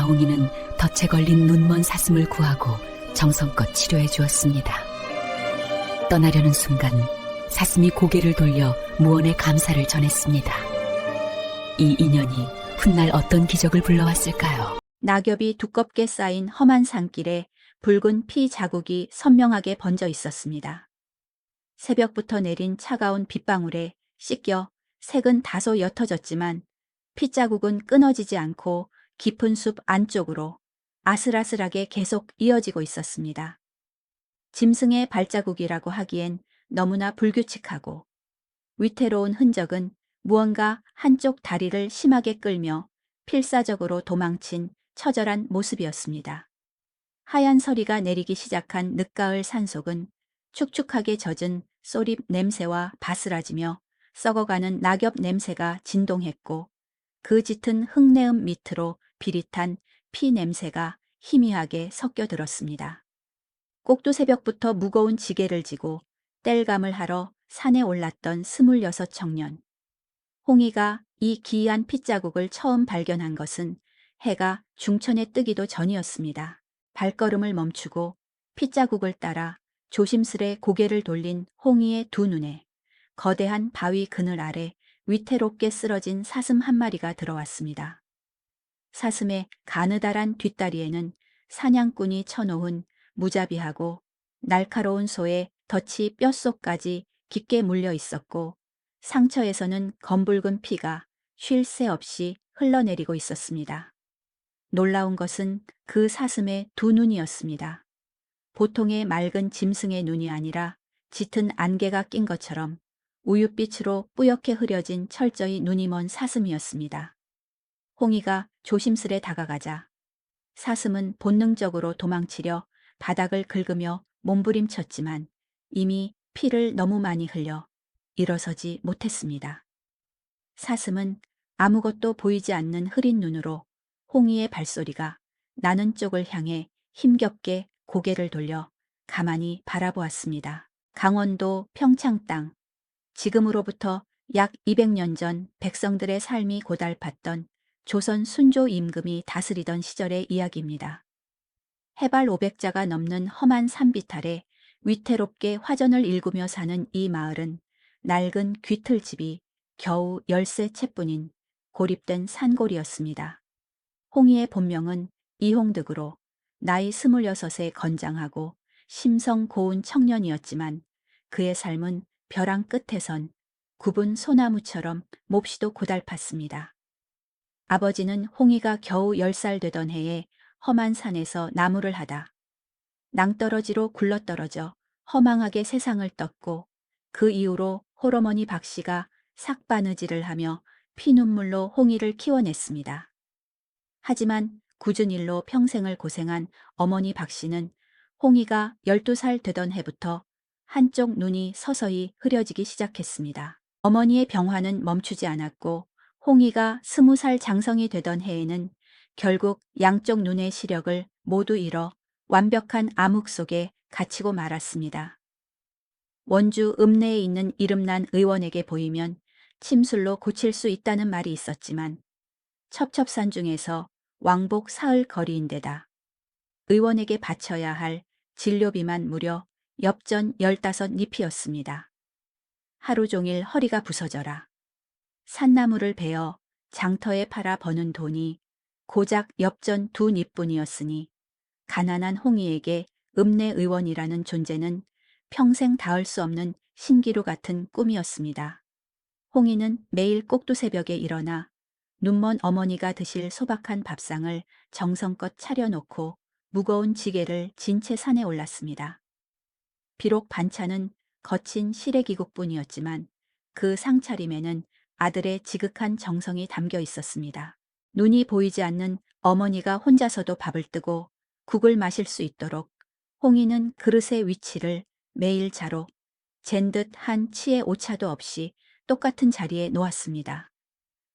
나홍이는 덫에 걸린 눈먼 사슴을 구하고 정성껏 치료해 주었습니다. 떠나려는 순간 사슴이 고개를 돌려 무언의 감사를 전했습니다. 이 인연이 훗날 어떤 기적을 불러왔을까요? 낙엽이 두껍게 쌓인 험한 산길에 붉은 피 자국이 선명하게 번져 있었습니다. 새벽부터 내린 차가운 빗방울에 씻겨 색은 다소 옅어졌지만 핏자국은 끊어지지 않고 깊은 숲 안쪽으로 아슬아슬하게 계속 이어지고 있었습니다. 짐승의 발자국이라고 하기엔 너무나 불규칙하고 위태로운 흔적은 무언가 한쪽 다리를 심하게 끌며 필사적으로 도망친 처절한 모습이었습니다. 하얀 서리가 내리기 시작한 늦가을 산속은 축축하게 젖은 쏘립 냄새와 바스라지며 썩어가는 낙엽 냄새가 진동했고 그 짙은 흙내음 밑으로 비릿한 피 냄새가 희미하게 섞여 들었습니다. 꼭두 새벽부터 무거운 지게를 지고 땔감을 하러 산에 올랐던 26 청년. 홍이가 이 기이한 핏자국을 처음 발견한 것은 해가 중천에 뜨기도 전이었습니다. 발걸음을 멈추고 핏자국을 따라 조심스레 고개를 돌린 홍이의 두 눈에 거대한 바위 그늘 아래 위태롭게 쓰러진 사슴 한 마리가 들어왔습니다. 사슴의 가느다란 뒷다리에는 사냥꾼이 쳐놓은 무자비하고 날카로운 소의 덫이 뼛속까지 깊게 물려 있었고 상처에서는 검붉은 피가 쉴 새 없이 흘러내리고 있었습니다. 놀라운 것은 그 사슴의 두 눈이었습니다. 보통의 맑은 짐승의 눈이 아니라 짙은 안개가 낀 것처럼 우윳빛으로 뿌옇게 흐려진 철저히 눈이 먼 사슴이었습니다. 홍이가 조심스레 다가가자 사슴은 본능적으로 도망치려 바닥을 긁으며 몸부림쳤지만 이미 피를 너무 많이 흘려 일어서지 못했습니다. 사슴은 아무것도 보이지 않는 흐린 눈으로 홍이의 발소리가 나는 쪽을 향해 힘겹게 고개를 돌려 가만히 바라보았습니다. 강원도 평창 땅. 지금으로부터 약 200년 전 백성들의 삶이 고달팠던 조선 순조 임금이 다스리던 시절의 이야기입니다. 해발 500자가 넘는 험한 산빛 아래 위태롭게 화전을 일구며 사는 이 마을은 낡은 귀틀집이 겨우 13채뿐인 고립된 산골이었습니다. 홍이의 본명은 이홍득으로 나이 26에 건장하고 심성 고운 청년이었지만 그의 삶은 벼랑 끝에선 굽은 소나무처럼 몹시도 고달팠습니다. 아버지는 홍이가 겨우 10살 되던 해에 험한 산에서 나무를 하다 낭떠러지로 굴러떨어져 허망하게 세상을 떴고 그 이후로 홀어머니 박씨가 삭바느질을 하며 피눈물로 홍이를 키워냈습니다. 하지만 굳은 일로 평생을 고생한 어머니 박씨는 홍이가 12살 되던 해부터 한쪽 눈이 서서히 흐려지기 시작했습니다. 어머니의 병화는 멈추지 않았고 홍이가 20살 장성이 되던 해에는 결국 양쪽 눈의 시력을 모두 잃어 완벽한 암흑 속에 갇히고 말았습니다. 원주 읍내에 있는 이름난 의원에게 보이면 침술로 고칠 수 있다는 말이 있었지만 첩첩산 중에서 왕복 사흘 거리인데다 의원에게 바쳐야 할 진료비만 무려 엽전 15잎이었습니다. 하루 종일 허리가 부서져라. 산나무를 베어 장터에 팔아 버는 돈이 고작 엽전 2잎뿐이었으니 가난한 홍이에게 읍내 의원이라는 존재는 평생 닿을 수 없는 신기루 같은 꿈이었습니다. 홍이는 매일 꼭두 새벽에 일어나 눈먼 어머니가 드실 소박한 밥상을 정성껏 차려놓고 무거운 지게를 진 채 산에 올랐습니다. 비록 반찬은 거친 시래기국뿐이었지만 그 상차림에는 아들의 지극한 정성이 담겨 있었습니다. 눈이 보이지 않는 어머니가 혼자서도 밥을 뜨고 국을 마실 수 있도록 홍이는 그릇의 위치를 매일 자로 잰 듯 한 치의 오차도 없이 똑같은 자리에 놓았습니다.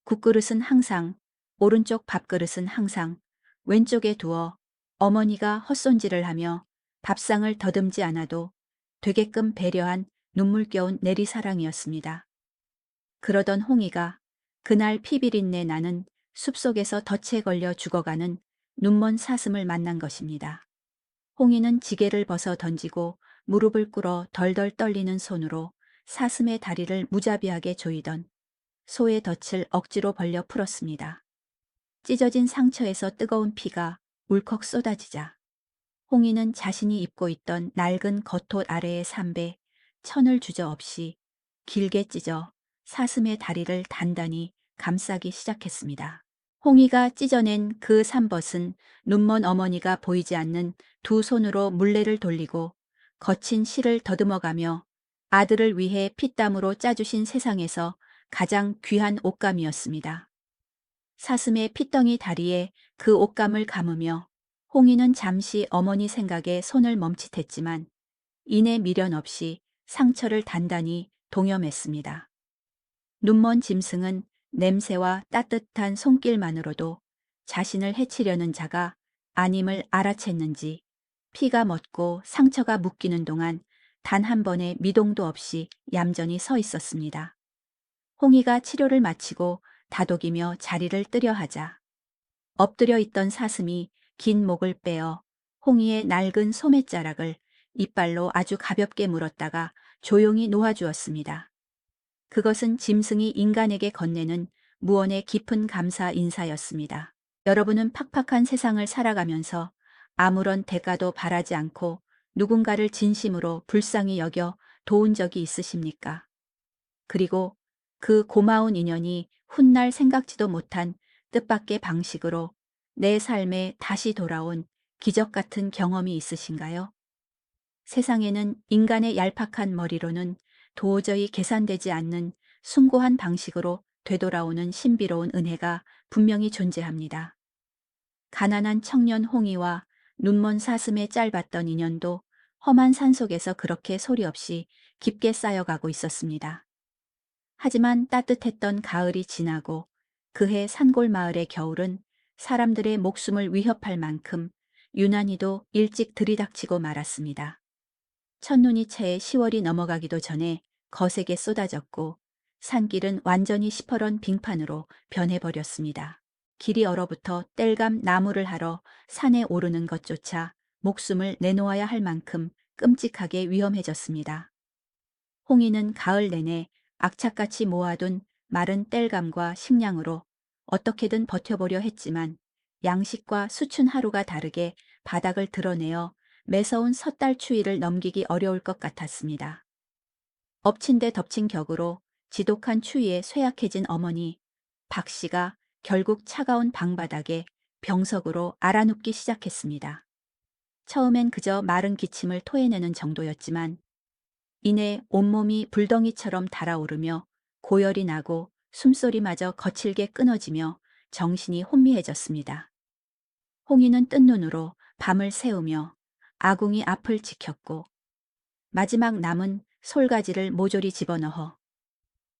국그릇은 항상, 오른쪽 밥그릇은 항상 왼쪽에 두어 어머니가 헛손질을 하며 밥상을 더듬지 않아도 되게끔 배려한 눈물겨운 내리사랑이었습니다. 그러던 홍이가 그날 피비린내 나는 숲속에서 덫에 걸려 죽어가는 눈먼 사슴을 만난 것입니다. 홍이는 지게를 벗어 던지고 무릎을 꿇어 덜덜 떨리는 손으로 사슴의 다리를 무자비하게 조이던 소의 덫을 억지로 벌려 풀었습니다. 찢어진 상처에서 뜨거운 피가 울컥 쏟아지자 홍이는 자신이 입고 있던 낡은 겉옷 아래의 삼배 천을 주저없이 길게 찢어 사슴의 다리를 단단히 감싸기 시작했습니다. 홍이가 찢어낸 그 삼벗은 눈먼 어머니가 보이지 않는 두 손으로 물레를 돌리고 거친 실을 더듬어가며 아들을 위해 피땀으로 짜주신 세상에서 가장 귀한 옷감이었습니다. 사슴의 피덩이 다리에 그 옷감을 감으며 홍이는 잠시 어머니 생각에 손을 멈칫했지만 이내 미련 없이 상처를 단단히 동여맸습니다. 눈먼 짐승은 냄새와 따뜻한 손길만으로도 자신을 해치려는 자가 아님을 알아챘는지 피가 멎고 상처가 묶이는 동안 단 한 번의 미동도 없이 얌전히 서 있었습니다. 홍이가 치료를 마치고 다독이며 자리를 뜨려 하자 엎드려 있던 사슴이 긴 목을 빼어 홍이의 낡은 소매자락을 이빨로 아주 가볍게 물었다가 조용히 놓아주었습니다. 그것은 짐승이 인간에게 건네는 무언의 깊은 감사 인사였습니다. 여러분은 팍팍한 세상을 살아가면서 아무런 대가도 바라지 않고 누군가를 진심으로 불쌍히 여겨 도운 적이 있으십니까? 그리고 그 고마운 인연이 훗날 생각지도 못한 뜻밖의 방식으로 내 삶에 다시 돌아온 기적 같은 경험이 있으신가요? 세상에는 인간의 얄팍한 머리로는 도저히 계산되지 않는 숭고한 방식으로 되돌아오는 신비로운 은혜가 분명히 존재합니다. 가난한 청년 홍이와 눈먼 사슴의 짧았던 인연도 험한 산속에서 그렇게 소리 없이 깊게 쌓여가고 있었습니다. 하지만 따뜻했던 가을이 지나고 그해 산골마을의 겨울은 사람들의 목숨을 위협할 만큼 유난히도 일찍 들이닥치고 말았습니다. 첫눈이 채 10월이 넘어가기도 전에 거세게 쏟아졌고 산길은 완전히 시퍼런 빙판으로 변해버렸습니다. 길이 얼어붙어 땔감 나무를 하러 산에 오르는 것조차 목숨을 내놓아야 할 만큼 끔찍하게 위험해졌습니다. 홍이는 가을 내내 악착같이 모아둔 마른 땔감과 식량으로 어떻게든 버텨보려 했지만 양식과 수춘 하루가 다르게 바닥을 드러내어 매서운 섣달 추위를 넘기기 어려울 것 같았습니다. 엎친 데 덮친 격으로 지독한 추위에 쇠약해진 어머니 박 씨가 결국 차가운 방바닥에 병석으로 알아눕기 시작했습니다. 처음엔 그저 마른 기침을 토해내는 정도였지만 이내 온몸이 불덩이처럼 달아오르며 고열이 나고 숨소리마저 거칠게 끊어지며 정신이 혼미해졌습니다. 홍이는 뜬 눈으로 밤을 새우며 아궁이 앞을 지켰고 마지막 남은 솔가지를 모조리 집어넣어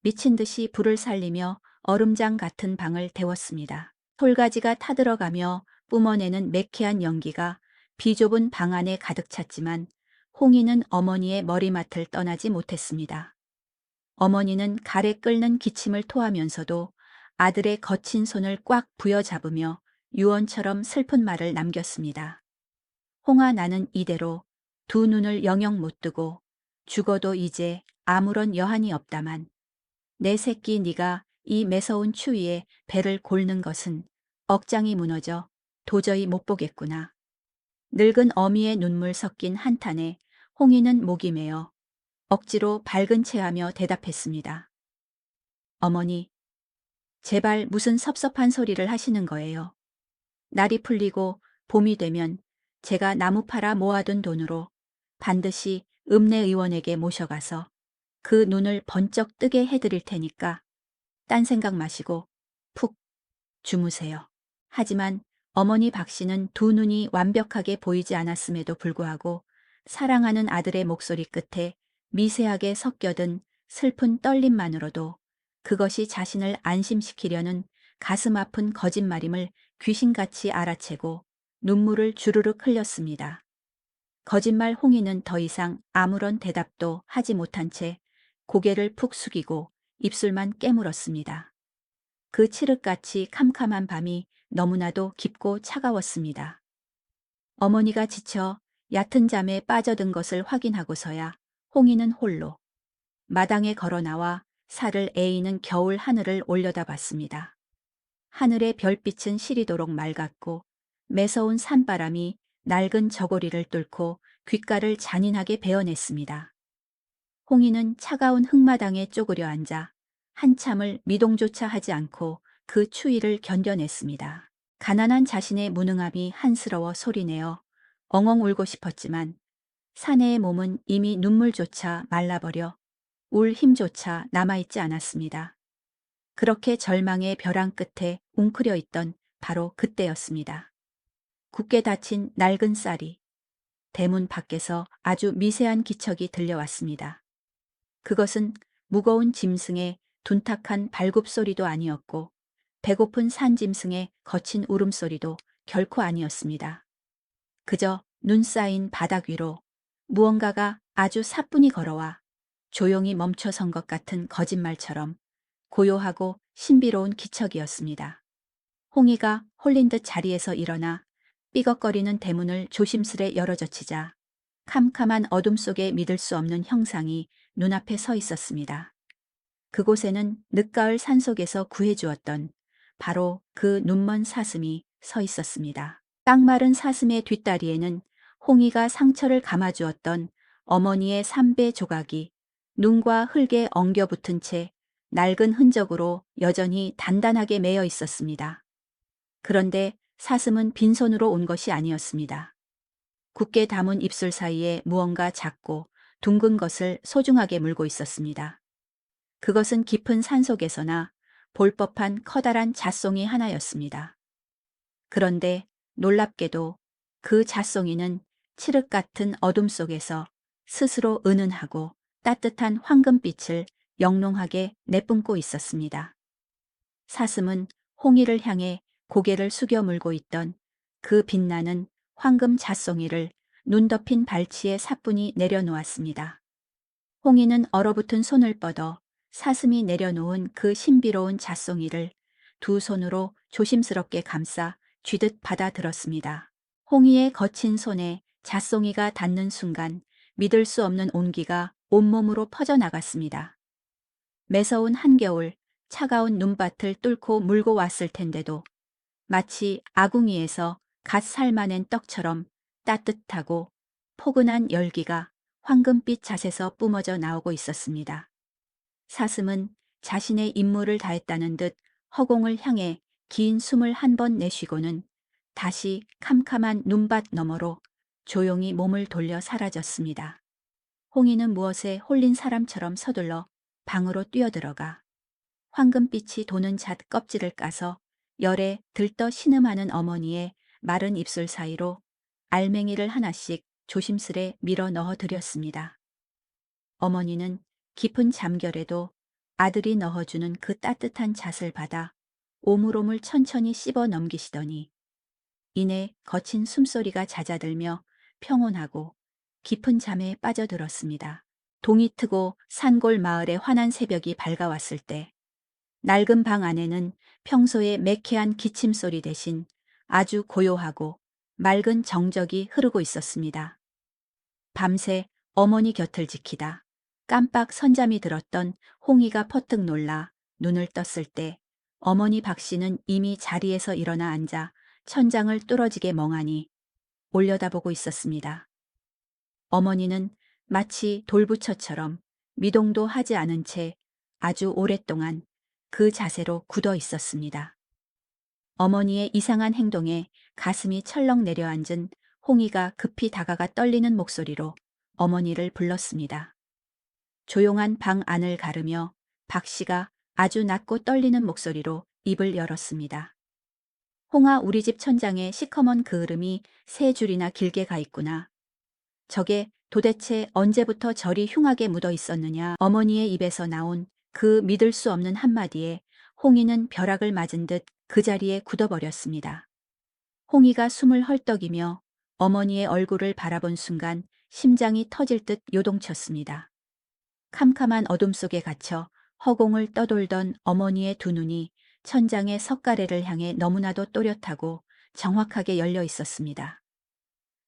미친 듯이 불을 살리며 얼음장 같은 방을 데웠습니다. 솔가지가 타들어가며 뿜어내는 매캐한 연기가 비좁은 방 안에 가득 찼지만 홍이는 어머니의 머리맡을 떠나지 못했습니다. 어머니는 가래 끓는 기침을 토하면서도 아들의 거친 손을 꽉 부여잡으며 유언처럼 슬픈 말을 남겼습니다. 홍아, 나는 이대로 두 눈을 영영 못 뜨고 죽어도 이제 아무런 여한이 없다만 내 새끼 네가 이 매서운 추위에 배를 골는 것은 억장이 무너져 도저히 못 보겠구나. 늙은 어미의 눈물 섞인 한탄에 홍이는 목이 메어 억지로 밝은 체하며 대답했습니다. 어머니, 제발 무슨 섭섭한 소리를 하시는 거예요. 날이 풀리고 봄이 되면 제가 나무 팔아 모아둔 돈으로 반드시 읍내의원에게 모셔가서 그 눈을 번쩍 뜨게 해드릴 테니까 딴 생각 마시고 푹 주무세요. 하지만 어머니 박 씨는 두 눈이 완벽하게 보이지 않았음에도 불구하고 사랑하는 아들의 목소리 끝에 미세하게 섞여든 슬픈 떨림만으로도 그것이 자신을 안심시키려는 가슴 아픈 거짓말임을 귀신같이 알아채고 눈물을 주르륵 흘렸습니다. 거짓말 홍이는 더 이상 아무런 대답도 하지 못한 채 고개를 푹 숙이고 입술만 깨물었습니다. 그 칠흑같이 캄캄한 밤이 너무나도 깊고 차가웠습니다. 어머니가 지쳐 얕은 잠에 빠져든 것을 확인하고서야 홍이는 홀로 마당에 걸어 나와 살을 에이는 겨울 하늘을 올려다봤습니다. 하늘의 별빛은 시리도록 맑았고 매서운 산바람이 낡은 저고리를 뚫고 귓가를 잔인하게 베어냈습니다. 홍이는 차가운 흙마당에 쪼그려 앉아 한참을 미동조차 하지 않고 그 추위를 견뎌냈습니다. 가난한 자신의 무능함이 한스러워 소리내어 엉엉 울고 싶었지만 사내의 몸은 이미 눈물조차 말라버려 울 힘조차 남아있지 않았습니다. 그렇게 절망의 벼랑 끝에 웅크려 있던 바로 그때였습니다. 굳게 닫힌 낡은 쌀이 대문 밖에서 아주 미세한 기척이 들려왔습니다. 그것은 무거운 짐승의 둔탁한 발굽소리도 아니었고 배고픈 산짐승의 거친 울음소리도 결코 아니었습니다. 그저 눈 쌓인 바닥 위로 무언가가 아주 사뿐히 걸어와 조용히 멈춰선 것 같은 거짓말처럼 고요하고 신비로운 기척이었습니다. 홍이가 홀린 듯 자리에서 일어나 삐걱거리는 대문을 조심스레 열어젖히자 캄캄한 어둠 속에 믿을 수 없는 형상이 눈앞에 서 있었습니다. 그곳에는 늦가을 산속에서 구해주었던 바로 그 눈먼 사슴이 서 있었습니다. 깡마른 사슴의 뒷다리에는 홍이가 상처를 감아주었던 어머니의 삼배 조각이 눈과 흙에 엉겨붙은 채 낡은 흔적으로 여전히 단단하게 매여 있었습니다. 그런데 사슴은 빈손으로 온 것이 아니었습니다. 굳게 담은 입술 사이에 무언가 작고 둥근 것을 소중하게 물고 있었습니다. 그것은 깊은 산속에서나 볼 법한 커다란 잣송이 하나였습니다. 그런데 놀랍게도 그 잣송이는 칠흑 같은 어둠 속에서 스스로 은은하고 따뜻한 황금빛을 영롱하게 내뿜고 있었습니다. 사슴은 홍이를 향해 고개를 숙여 물고 있던 그 빛나는 황금 잣송이를 눈 덮인 발치에 사뿐히 내려놓았습니다. 홍이는 얼어붙은 손을 뻗어 사슴이 내려놓은 그 신비로운 잣송이를 두 손으로 조심스럽게 감싸 쥐듯 받아들었습니다. 홍이의 거친 손에 잣송이가 닿는 순간 믿을 수 없는 온기가 온몸으로 퍼져나갔습니다. 매서운 한겨울, 차가운 눈밭을 뚫고 물고 왔을 텐데도 마치 아궁이에서 갓 삶아낸 떡처럼 따뜻하고 포근한 열기가 황금빛 잣에서 뿜어져 나오고 있었습니다. 사슴은 자신의 임무를 다했다는 듯 허공을 향해 긴 숨을 한 번 내쉬고는 다시 캄캄한 눈밭 너머로 조용히 몸을 돌려 사라졌습니다. 홍이는 무엇에 홀린 사람처럼 서둘러 방으로 뛰어들어가 황금빛이 도는 잣 껍질을 까서 열에 들떠 신음하는 어머니의 마른 입술 사이로 알맹이를 하나씩 조심스레 밀어 넣어 드렸습니다. 어머니는 깊은 잠결에도 아들이 넣어주는 그 따뜻한 잣을 받아 오물오물 천천히 씹어 넘기시더니 이내 거친 숨소리가 잦아들며 평온하고 깊은 잠에 빠져들었습니다. 동이 트고 산골 마을의 환한 새벽이 밝아왔을 때 낡은 방 안에는 평소의 매캐한 기침소리 대신 아주 고요하고 맑은 정적이 흐르고 있었습니다. 밤새 어머니 곁을 지키다 깜빡 선잠이 들었던 홍이가 퍼뜩 놀라 눈을 떴을 때 어머니 박씨는 이미 자리에서 일어나 앉아 천장을 뚫어지게 멍하니 올려다보고 있었습니다. 어머니는 마치 돌부처처럼 미동도 하지 않은 채 아주 오랫동안 그 자세로 굳어 있었습니다. 어머니의 이상한 행동에 가슴이 철렁 내려앉은 홍이가 급히 다가가 떨리는 목소리로 어머니를 불렀습니다. 조용한 방 안을 가르며 박 씨가 아주 낮고 떨리는 목소리로 입을 열었습니다. 홍아, 우리 집 천장에 시커먼 그을음이 세 줄이나 길게 가 있구나. 저게 도대체 언제부터 저리 흉하게 묻어 있었느냐. 어머니의 입에서 나온 그 믿을 수 없는 한마디에 홍이는 벼락을 맞은 듯 그 자리에 굳어버렸습니다. 홍이가 숨을 헐떡이며 어머니의 얼굴을 바라본 순간 심장이 터질 듯 요동쳤습니다. 캄캄한 어둠 속에 갇혀 허공을 떠돌던 어머니의 두 눈이 천장의 석가래를 향해 너무나도 또렷하고 정확하게 열려 있었습니다.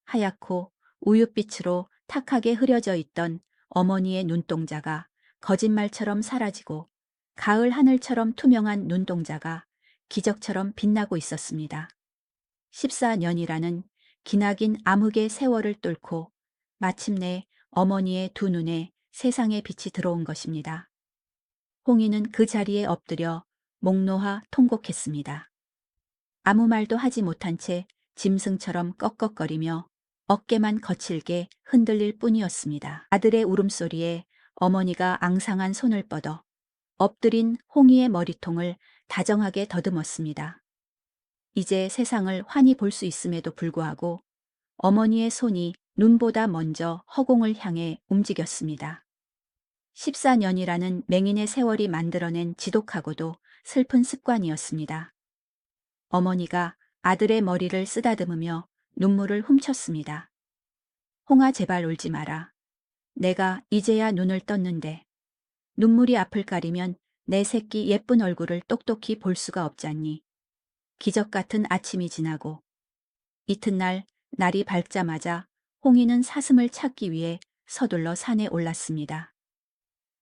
하얗고 우윳빛으로 탁하게 흐려져 있던 어머니의 눈동자가 거짓말처럼 사라지고 가을 하늘처럼 투명한 눈동자가 기적처럼 빛나고 있었습니다. 14년이라는 기나긴 암흑의 세월을 뚫고 마침내 어머니의 두 눈에 세상의 빛이 들어온 것입니다. 홍이는 그 자리에 엎드려 목 놓아 통곡했습니다. 아무 말도 하지 못한 채 짐승처럼 꺽꺽거리며 어깨만 거칠게 흔들릴 뿐이었습니다. 아들의 울음소리에 어머니가 앙상한 손을 뻗어 엎드린 홍이의 머리통을 다정하게 더듬었습니다. 이제 세상을 환히 볼 수 있음에도 불구하고 어머니의 손이 눈보다 먼저 허공을 향해 움직였습니다. 14년이라는 맹인의 세월이 만들어낸 지독하고도 슬픈 습관이었습니다. 어머니가 아들의 머리를 쓰다듬으며 눈물을 훔쳤습니다. 홍아, 제발 울지 마라. 내가 이제야 눈을 떴는데 눈물이 앞을 가리면 내 새끼 예쁜 얼굴을 똑똑히 볼 수가 없잖니. 기적 같은 아침이 지나고 이튿날 날이 밝자마자 홍이는 사슴을 찾기 위해 서둘러 산에 올랐습니다.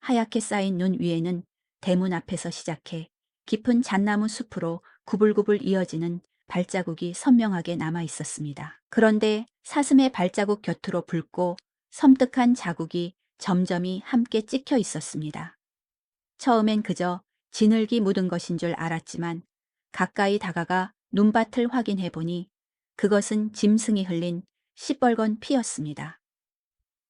하얗게 쌓인 눈 위에는 대문 앞에서 시작해 깊은 잣나무 숲으로 구불구불 이어지는 발자국이 선명하게 남아 있었습니다. 그런데 사슴의 발자국 곁으로 붉고 섬뜩한 자국이 점점이 함께 찍혀 있었습니다. 처음엔 그저 진흙이 묻은 것인 줄 알았지만 가까이 다가가 눈밭을 확인해 보니 그것은 짐승이 흘린 시뻘건 피였습니다.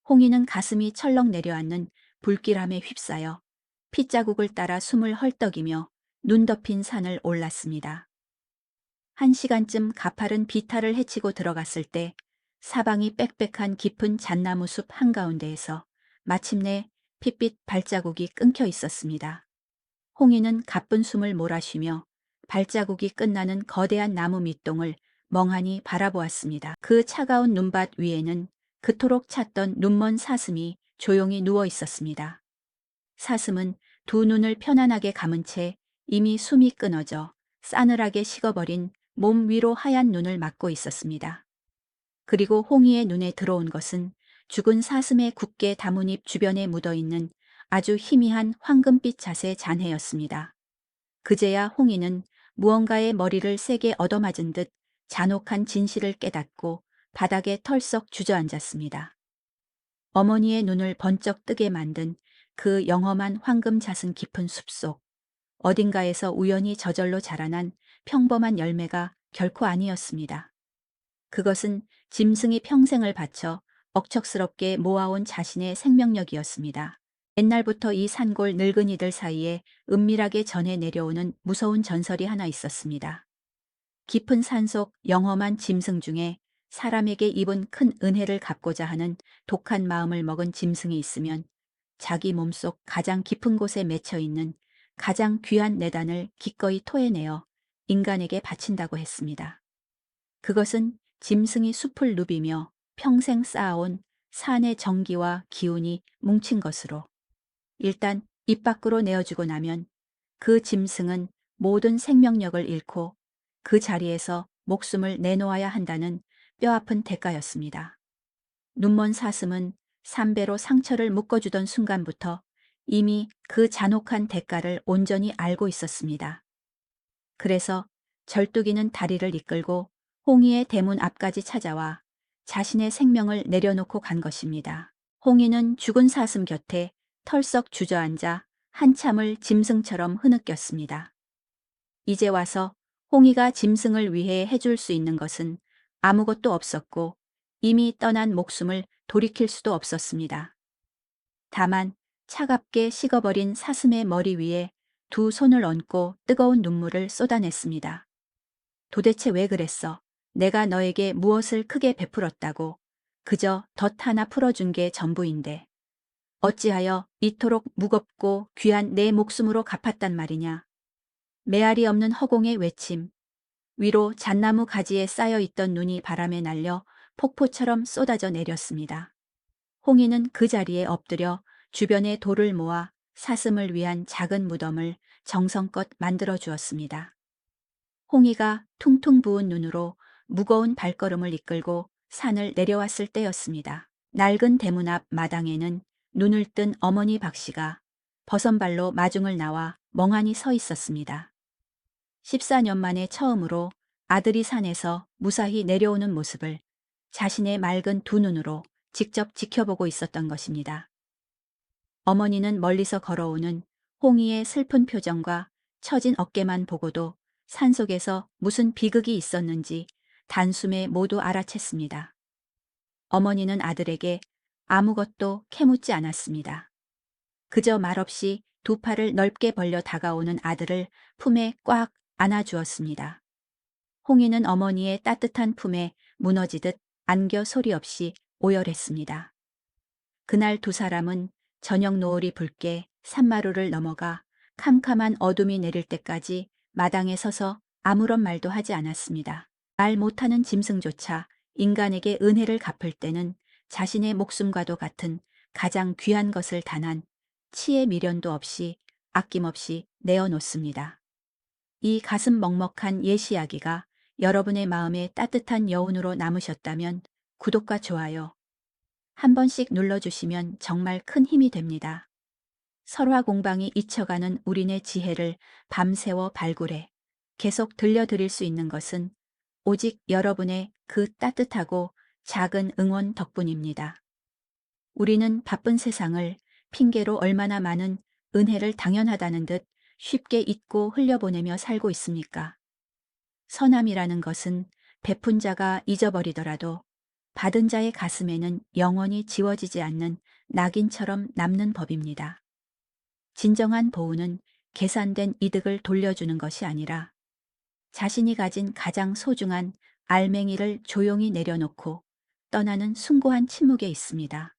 홍이는 가슴이 철렁 내려앉는 불길함에 휩싸여 핏자국을 따라 숨을 헐떡이며 눈 덮인 산을 올랐습니다. 1시간쯤 가파른 비탈을 헤치고 들어갔을 때 사방이 빽빽한 깊은 잣나무 숲 한가운데에서 마침내 핏빛 발자국이 끊겨 있었습니다. 홍이는 가쁜 숨을 몰아쉬며 발자국이 끝나는 거대한 나무 밑동을 멍하니 바라보았습니다. 그 차가운 눈밭 위에는 그토록 찾던 눈먼 사슴이 조용히 누워 있었습니다. 사슴은 두 눈을 편안하게 감은 채 이미 숨이 끊어져 싸늘하게 식어버린 몸 위로 하얀 눈을 막고 있었습니다. 그리고 홍이의 눈에 들어온 것은 죽은 사슴의 굳게 다문 입 주변에 묻어있는 아주 희미한 황금빛 잣의 잔해였습니다. 그제야 홍이는 무언가의 머리를 세게 얻어맞은 듯 잔혹한 진실을 깨닫고 바닥에 털썩 주저앉았습니다. 어머니의 눈을 번쩍 뜨게 만든 그 영험한 황금 잣은 깊은 숲속 어딘가에서 우연히 저절로 자라난 평범한 열매가 결코 아니었습니다. 그것은 짐승이 평생을 바쳐 억척스럽게 모아온 자신의 생명력이었습니다. 옛날부터 이 산골 늙은이들 사이에 은밀하게 전해 내려오는 무서운 전설이 하나 있었습니다. 깊은 산속 영험한 짐승 중에 사람에게 입은 큰 은혜를 갚고자 하는 독한 마음을 먹은 짐승이 있으면 자기 몸속 가장 깊은 곳에 맺혀 있는 가장 귀한 내단을 기꺼이 토해내어 인간에게 바친다고 했습니다. 그것은 짐승이 숲을 누비며 평생 쌓아온 산의 정기와 기운이 뭉친 것으로 일단 입 밖으로 내어주고 나면 그 짐승은 모든 생명력을 잃고 그 자리에서 목숨을 내놓아야 한다는 뼈아픈 대가였습니다. 눈먼 사슴은 삼배로 상처를 묶어주던 순간부터 이미 그 잔혹한 대가를 온전히 알고 있었습니다. 그래서 절뚝이는 다리를 이끌고 홍이의 대문 앞까지 찾아와 자신의 생명을 내려놓고 간 것입니다. 홍이는 죽은 사슴 곁에 털썩 주저앉아 한참을 짐승처럼 흐느꼈습니다. 이제 와서 홍이가 짐승을 위해 해줄 수 있는 것은 아무것도 없었고 이미 떠난 목숨을 돌이킬 수도 없었습니다. 다만 차갑게 식어버린 사슴의 머리 위에 두 손을 얹고 뜨거운 눈물을 쏟아냈습니다. 도대체 왜 그랬어? 내가 너에게 무엇을 크게 베풀었다고. 그저 덫 하나 풀어준 게 전부인데. 어찌하여 이토록 무겁고 귀한 내 목숨으로 갚았단 말이냐. 메아리 없는 허공의 외침. 위로 잣나무 가지에 쌓여있던 눈이 바람에 날려 폭포처럼 쏟아져 내렸습니다. 홍이는 그 자리에 엎드려 주변에 돌을 모아 사슴을 위한 작은 무덤을 정성껏 만들어 주었습니다. 홍이가 퉁퉁 부은 눈으로 무거운 발걸음을 이끌고 산을 내려왔을 때였습니다. 낡은 대문 앞 마당에는 눈을 뜬 어머니 박씨가 버선발로 마중을 나와 멍하니 서 있었습니다. 14년 만에 처음으로 아들이 산에서 무사히 내려오는 모습을 자신의 맑은 두 눈으로 직접 지켜보고 있었던 것입니다. 어머니는 멀리서 걸어오는 홍이의 슬픈 표정과 처진 어깨만 보고도 산속에서 무슨 비극이 있었는지 단숨에 모두 알아챘습니다. 어머니는 아들에게 아무것도 캐묻지 않았습니다. 그저 말없이 두 팔을 넓게 벌려 다가오는 아들을 품에 꽉 안아주었습니다. 홍이는 어머니의 따뜻한 품에 무너지듯 안겨 소리 없이 오열했습니다. 그날 두 사람은 저녁 노을이 붉게 산마루를 넘어가 캄캄한 어둠이 내릴 때까지 마당에 서서 아무런 말도 하지 않았습니다. 말 못하는 짐승조차 인간에게 은혜를 갚을 때는 자신의 목숨과도 같은 가장 귀한 것을 단한 치의 미련도 없이 아낌없이 내어놓습니다. 이 가슴 먹먹한 옛 이야기가 여러분의 마음에 따뜻한 여운으로 남으셨다면 구독과 좋아요 한 번씩 눌러주시면 정말 큰 힘이 됩니다. 설화 공방이 잊혀가는 우리네 지혜를 밤새워 발굴해 계속 들려드릴 수 있는 것은 오직 여러분의 그 따뜻하고 작은 응원 덕분입니다. 우리는 바쁜 세상을 핑계로 얼마나 많은 은혜를 당연하다는 듯 쉽게 잊고 흘려보내며 살고 있습니까? 선함이라는 것은 베푼 자가 잊어버리더라도 받은 자의 가슴에는 영원히 지워지지 않는 낙인처럼 남는 법입니다. 진정한 보우는 계산된 이득을 돌려주는 것이 아니라 자신이 가진 가장 소중한 알맹이를 조용히 내려놓고 떠나는 숭고한 침묵에 있습니다.